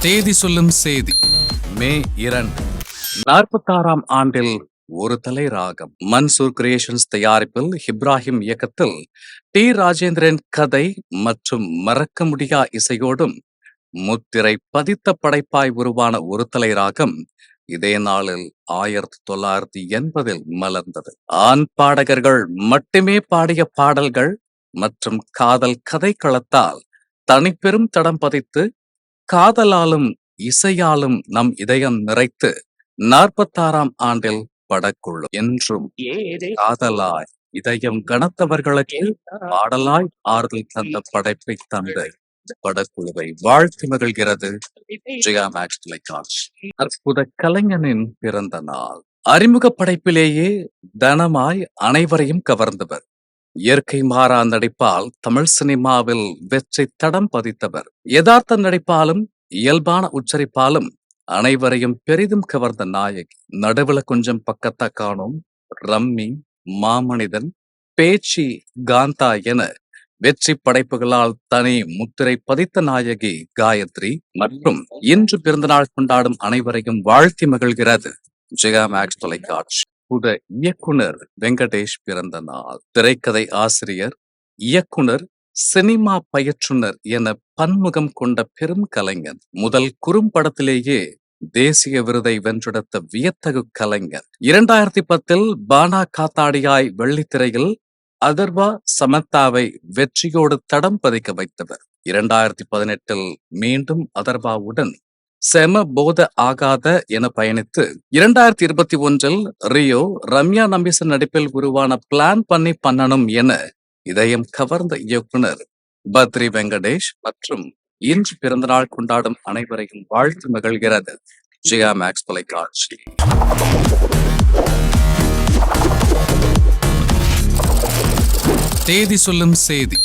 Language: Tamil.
தேதி சொல்லும் செய்தி மே 2 46ஆம் ஆண்டில் ஒரு தலை ராகம். மன்சூர் கிரியேஷன்ஸ் தயாரிப்பில் இப்ராஹிம் இயக்கத்தில் டி ராஜேந்திரன் கதை மற்றும் மறக்க முடியா இசையோடும் முத்திரை பதித்த படைப்பாய் உருவான ஒரு தலை ராகம் இதே நாளில் 1980 மலர்ந்தது. ஆண் பாடகர்கள் மட்டுமே பாடிய பாடல்கள் மற்றும் காதல் கதைக்களத்தால் தனிப்பெரும் தடம் பதித்து காதலாலும் இசையாலும் நம் இதயம் நிறைத்து 46ஆம் ஆண்டில் படக்குழு என்றும் காதலாய் இதயம் கனத்தவர்களுக்கு பாடலாய் ஆறுதல் தந்த படைப்பை தந்த படக்குழுவை வாழ்த்து மகிழ்கிறது ஜெயா மேக்ஸ் தொலைக்காட்சி. அற்புத கலைஞனின் பிறந்த நாள். அறிமுக படைப்பிலேயே தனமாய் அனைவரையும் கவர்ந்தவர். இயற்கை மாறா நடிப்பால் தமிழ் சினிமாவில் வெற்றி தடம் பதித்தவர். யதார்த்த நடிப்பாலும் இயல்பான உச்சரிப்பாலும் அனைவரையும் பெரிதும் கவர்ந்த நாயகி. நடுவுல கொஞ்சம் பக்கத்தா காணும், ரம்மி, மாமனிதன், பேச்சி, காந்தா என வெற்றி படைப்புகளால் தனி முத்திரை பதித்த நாயகி காயத்ரி மற்றும் இன்று பிறந்தநாள் கொண்டாடும் அனைவரையும் வாழ்த்தி மகிழ்கிறது ஜெயா மேக்ஸ் தொலைக்காட்சி. புத இயக்குனர் வெங்கடேஷ் பிறந்த நாள். திரைக்கதை ஆசிரியர், இயக்குனர், சினிமா பயிற்றுனர் என பன்முகம் கொண்ட பெரும் கலைஞர். முதல் குறும்படத்திலேயே தேசிய விருதை வென்றெடுத்த வியத்தகு கலைஞர். 2010 பானா காத்தாடியாய் வெள்ளித்திரையில் அதர்வா சமந்தாவை வெற்றியோடு தடம் பதிக்க வைத்தவர். 2018 மீண்டும் அதர்வாவுடன் செம போத ஆகாத என பயணித்து 2021 ரியோ ரம்யா நம்பிசன் நடிப்பில் உருவான பிளான் பண்ணி பண்ணணும் என இதயம் கவர்ந்த இயக்குனர் பத்ரி வெங்கடேஷ் மற்றும் இன்று பிறந்தநாள் கொண்டாடும் அனைவரையும் வாழ்த்து மகிழ்கிறது ஜெயா மேக்ஸ் தொலைக்காட்சி. தேதி சொல்லும் செய்தி